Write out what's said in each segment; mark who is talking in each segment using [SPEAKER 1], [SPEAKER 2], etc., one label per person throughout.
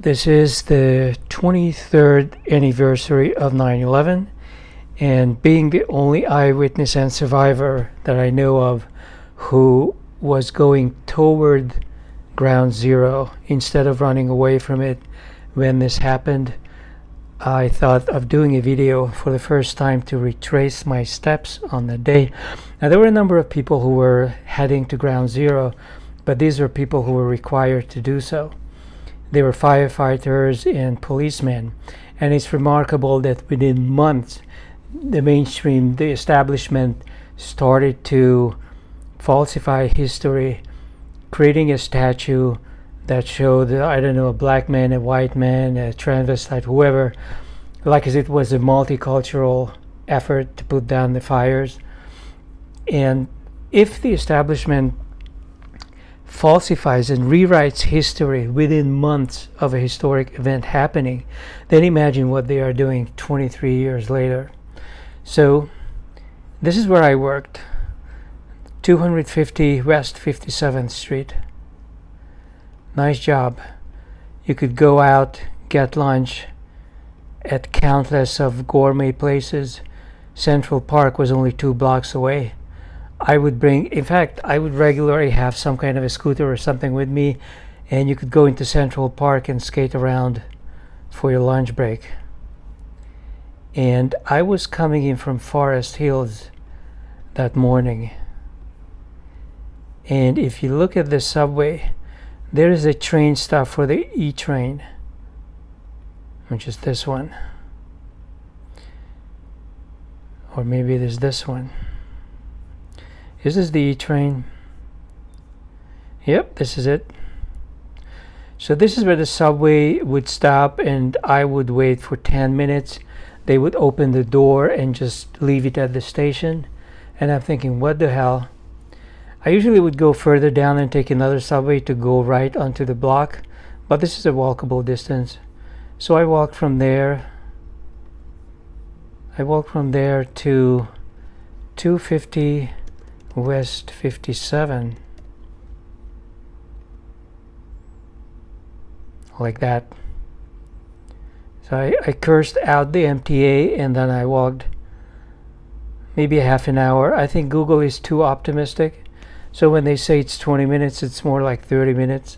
[SPEAKER 1] This is the 23rd anniversary of 9/11, and being the only eyewitness and survivor that I know of who was going toward ground zero instead of running away from it when this happened, I thought of doing a video for the first time to retrace my steps on the day. Now, there were a number of people who were heading to ground zero, but these were people who were required to do so. They were firefighters and policemen, and it's remarkable that within months the establishment started to falsify history, creating a statue that showed, a black man, a white man, a transvestite, whoever, like as it was a multicultural effort to put down the fires. And if the establishment falsifies and rewrites history within months of a historic event happening, then imagine what they are doing 23 years later. So this is where I worked, 250 West 57th Street. Nice job. You could go out, get lunch at countless of gourmet places. Central Park was only 2 blocks away. I would regularly have some kind of a scooter or something with me, and you could go into Central Park and skate around for your lunch break. And I was coming in from Forest Hills that morning. And if you look at the subway, there is a train stop for the E train, which is this one. Or maybe there's this one. Is this the E train? Yep, this is it. So this is where the subway would stop, and I would wait for 10 minutes. They would open the door and just leave it at the station. And I'm thinking, what the hell? I usually would go further down and take another subway to go right onto the block, but this is a walkable distance. So I walked from there to 250 West 57, like that. So I cursed out the MTA, and then I walked maybe a half an hour. I think Google is too optimistic. So when they say it's 20 minutes, it's more like 30 minutes.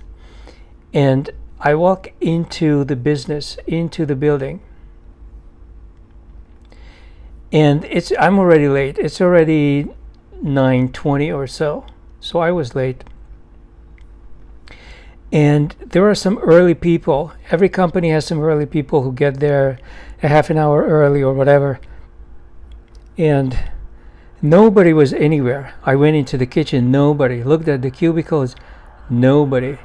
[SPEAKER 1] And I walk into the building. And I'm already late. It's already 9:20 or so. So I was late. And there are some early people. Every company has some early people who get there a half an hour early or whatever. And nobody was anywhere. I went into the kitchen, nobody. Looked at the cubicles, nobody.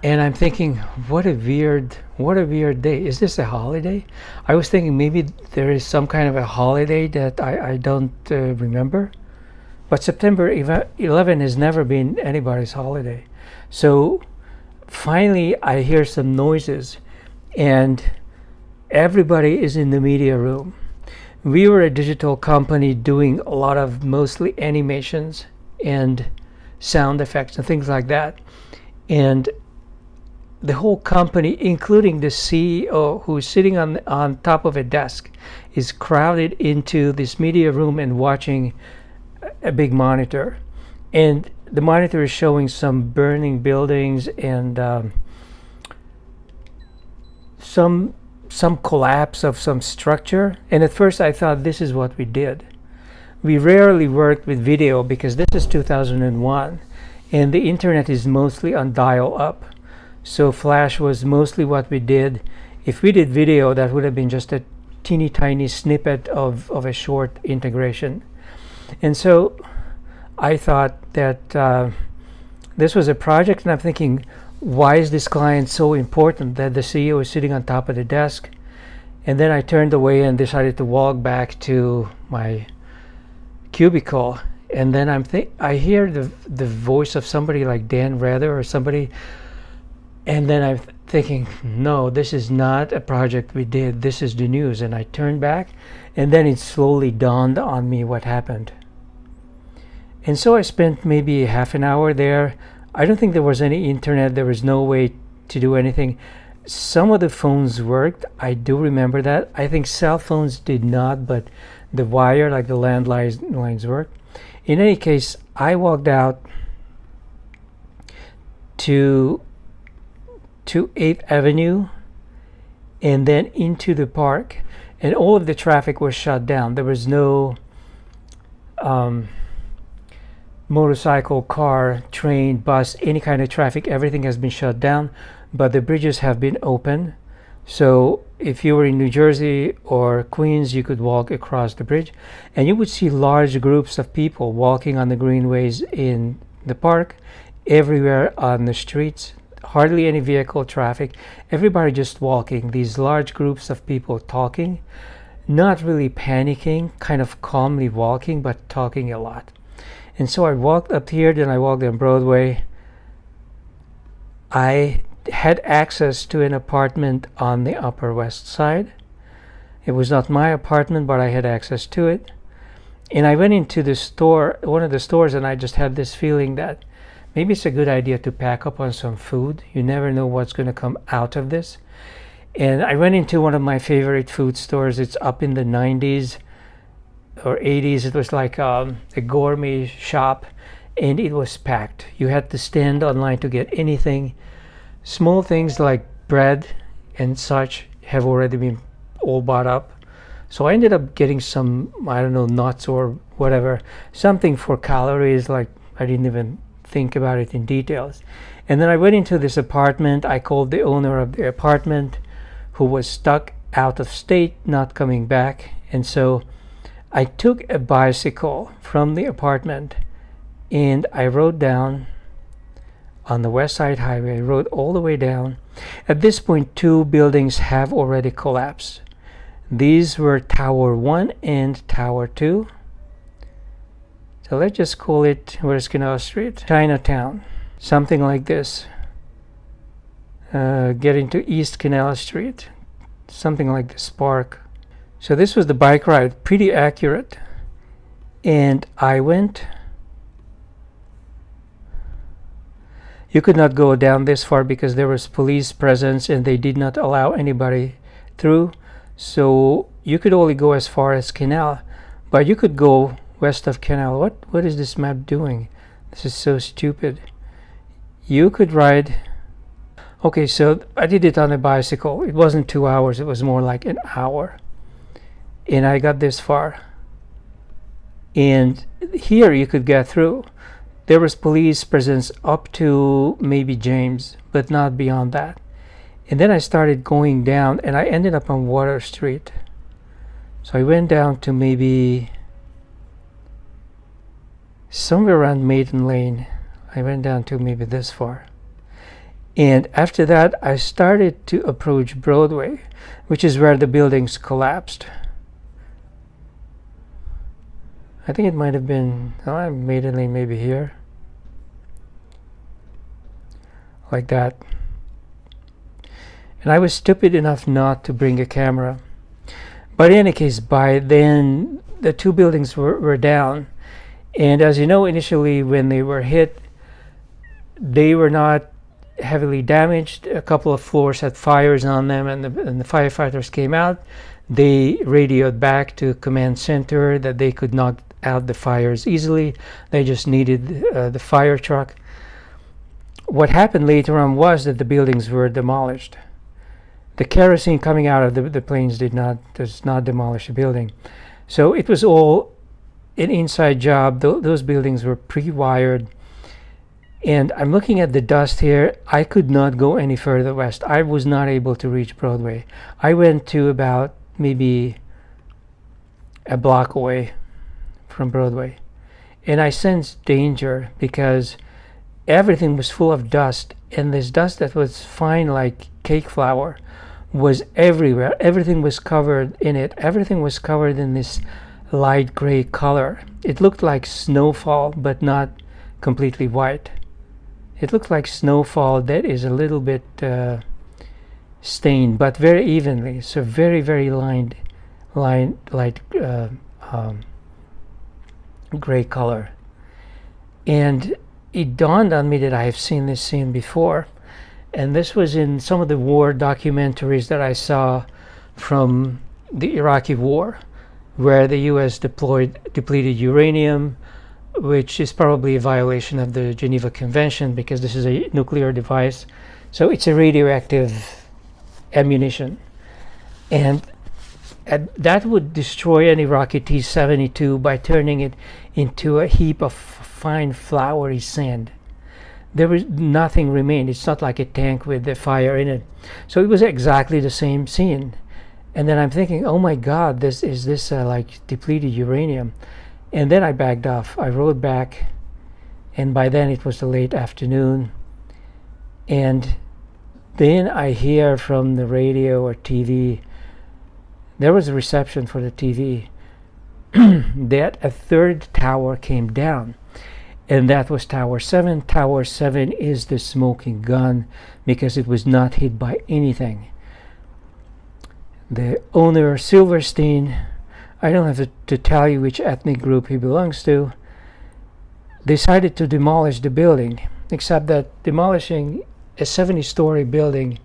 [SPEAKER 1] And I'm thinking, what a weird day. Is this a holiday? I was thinking maybe there is some kind of a holiday that I don't remember. But September 11 has never been anybody's holiday. So finally I hear some noises, and everybody is in the media room. We were a digital company doing a lot of mostly animations and sound effects and things like that. And the whole company, including the CEO, who's sitting on top of a desk, is crowded into this media room and watching a big monitor. And the monitor is showing some burning buildings and some collapse of some structure. And at first I thought, this is what we did. We rarely worked with video because this is 2001 and the internet is mostly on dial-up. So flash was mostly what we did. If we did video, that would have been just a teeny tiny snippet of a short integration. And so I thought that this was a project, and I'm thinking, why is this client so important that the CEO is sitting on top of the desk? And then I turned away and decided to walk back to my cubicle. And then I hear the voice of somebody like Dan Rather or somebody. And then I'm thinking, no, this is not a project we did. This is the news. And I turned back, and then it slowly dawned on me what happened. And so I spent maybe half an hour there. I don't think there was any internet. There was no way to do anything. some of the phones worked. I do remember that. I think cell phones did not, but the wire, like the landlines, worked. In any case, I walked out to 8th Avenue and then into the park, and all of the traffic was shut down. There was no motorcycle, car, train, bus, any kind of traffic. Everything has been shut down, but the bridges have been open. So if you were in New Jersey or Queens, you could walk across the bridge, and you would see large groups of people walking on the greenways in the park, everywhere on the streets. Hardly any vehicle traffic. Everybody just walking. These large groups of people talking, not really panicking, kind of calmly walking, but talking a lot. And so I walked up here, then I walked on Broadway. I had access to an apartment on the Upper West Side. It was not my apartment, but I had access to it. And I went into the store, one of the stores, and I just had this feeling that maybe it's a good idea to pack up on some food. You never know what's going to come out of this. And I went into one of my favorite food stores. It's up in the 90s or 80s. It was like a gourmet shop, and it was packed. You had to stand online to get anything. Small things like bread and such have already been all bought up. So I ended up getting some, I don't know, nuts or whatever, something for calories. Like, I didn't even think about it in details. And then I went into this apartment. I called the owner of the apartment, who was stuck out of state, not coming back. And so I took a bicycle from the apartment and I rode down on the West Side Highway. I rode all the way down. At this point, 2 buildings have already collapsed. These were Tower 1 and Tower 2. So let's just call it, where's Canal Street? Chinatown. Something like this. Getting to East Canal Street. Something like this park. So this was the bike ride. Pretty accurate. And I went. You could not go down this far because there was police presence and they did not allow anybody through. So you could only go as far as Canal. But you could go west of Canal. What is this map doing? This is so stupid. You could ride. Okay, so I did it on a bicycle. It wasn't 2 hours, it was more like an hour. And I got this far. And here you could get through. There was police presence up to maybe James, but not beyond that. And then I started going down and I ended up on Water Street. So I went down to maybe somewhere around Maiden Lane. I went down to maybe this far. And after that, I started to approach Broadway, which is where the buildings collapsed. I think it might have been, Maiden Lane maybe here. Like that. And I was stupid enough not to bring a camera. But in any case, by then, the 2 buildings were down. And as you know, initially when they were hit, they were not heavily damaged. A couple of floors had fires on them, and the firefighters came out. They radioed back to command center that they could knock out the fires easily. They just needed the fire truck. What happened later on was that the buildings were demolished. The kerosene coming out of the planes does not demolish the building. So it was all an inside job. Those buildings were pre-wired. And I'm looking at the dust here. I could not go any further west. I was not able to reach Broadway. I went to about maybe a block away from Broadway. And I sensed danger because everything was full of dust. And this dust that was fine like cake flour was everywhere. Everything was covered in it. Everything was covered in this light gray color. It looked like snowfall, but not completely white. It looked like snowfall that is a little bit stained, but very evenly. So very, very light gray color. And it dawned on me that I have seen this scene before. And this was in some of the war documentaries that I saw from the Iraqi war, where the U.S. deployed depleted uranium, which is probably a violation of the Geneva Convention because this is a nuclear device. So it's a radioactive ammunition. And that would destroy an Iraqi T-72 by turning it into a heap of fine floury sand. There was nothing remained. It's not like a tank with the fire in it. So it was exactly the same scene. And then I'm thinking, oh my God, this like depleted uranium. And then I backed off. I rode back, and by then it was the late afternoon. And then I hear from the radio or TV, there was a reception for the TV, that a third tower came down. And that was Tower 7. Tower 7 is the smoking gun because it was not hit by anything. The owner, Silverstein, I don't have to tell you which ethnic group he belongs to, decided to demolish the building, except that demolishing a 70-story building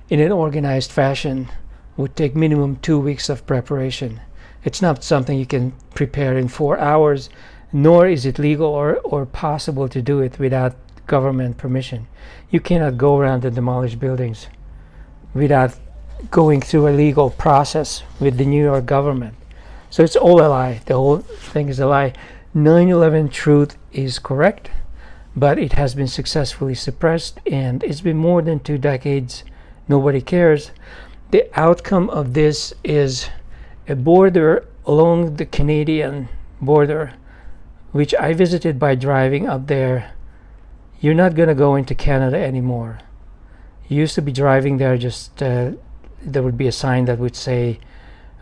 [SPEAKER 1] in an organized fashion would take minimum 2 weeks of preparation. It's not something you can prepare in 4 hours, nor is it legal or possible to do it without government permission. You cannot go around and demolish buildings without going through a legal process with the New York government. So it's all a lie. The whole thing is a lie. 9/11 truth is correct, but it has been successfully suppressed, and it's been more than 2 decades. Nobody cares. The outcome of this is a border along the Canadian border, which I visited by driving up there. You're not going to go into Canada anymore. You used to be driving there, just there would be a sign that would say,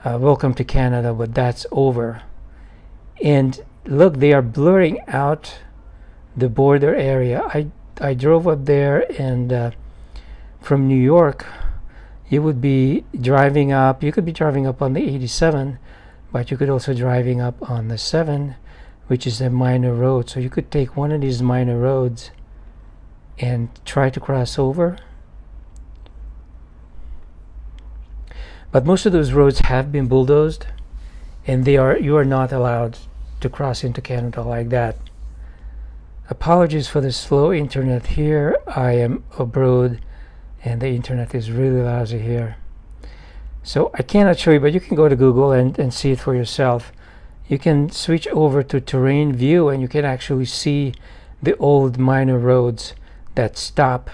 [SPEAKER 1] welcome to Canada, but that's over. And look, they are blurring out the border area. I drove up there, and from New York, you would be driving up. You could be driving up on the 87, but you could also driving up on the 7, which is a minor road. So you could take one of these minor roads and try to cross over. But most of those roads have been bulldozed, and you are not allowed to cross into Canada like that. Apologies for the slow internet here. I am abroad, and the internet is really lousy here. So I cannot show you, but you can go to Google and see it for yourself. You can switch over to terrain view, and you can actually see the old minor roads that stop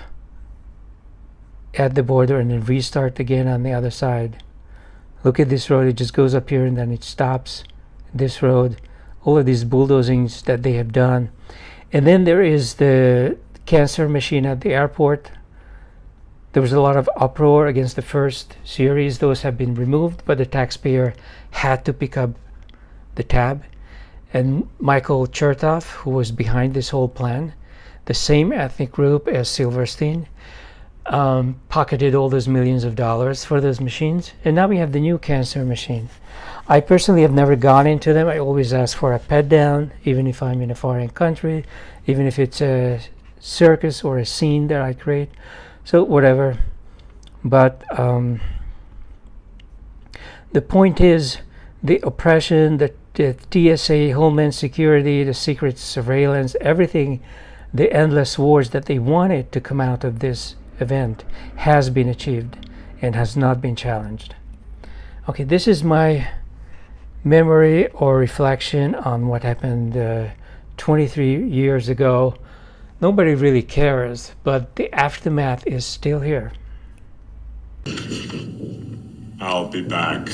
[SPEAKER 1] at the border and then restart again on the other side. Look at this road. It just goes up here and then it stops. This road, all of these bulldozings that they have done. And then there is the cancer machine at the airport. There was a lot of uproar against the first series. Those have been removed, but the taxpayer had to pick up the tab. And Michael Chertoff, who was behind this whole plan, the same ethnic group as Silverstein, pocketed all those millions of dollars for those machines. And now we have the new cancer machine. I personally have never gone into them. I always ask for a pet down, even if I'm in a foreign country, even if it's a circus or a scene that I create. So whatever. But the point is, the oppression, the TSA, Homeland Security, the secret surveillance, everything, the endless wars that they wanted to come out of this event has been achieved and has not been challenged. Okay, this is my memory or reflection on what happened 23 years ago. Nobody really cares, but the aftermath is still here.
[SPEAKER 2] I'll be back.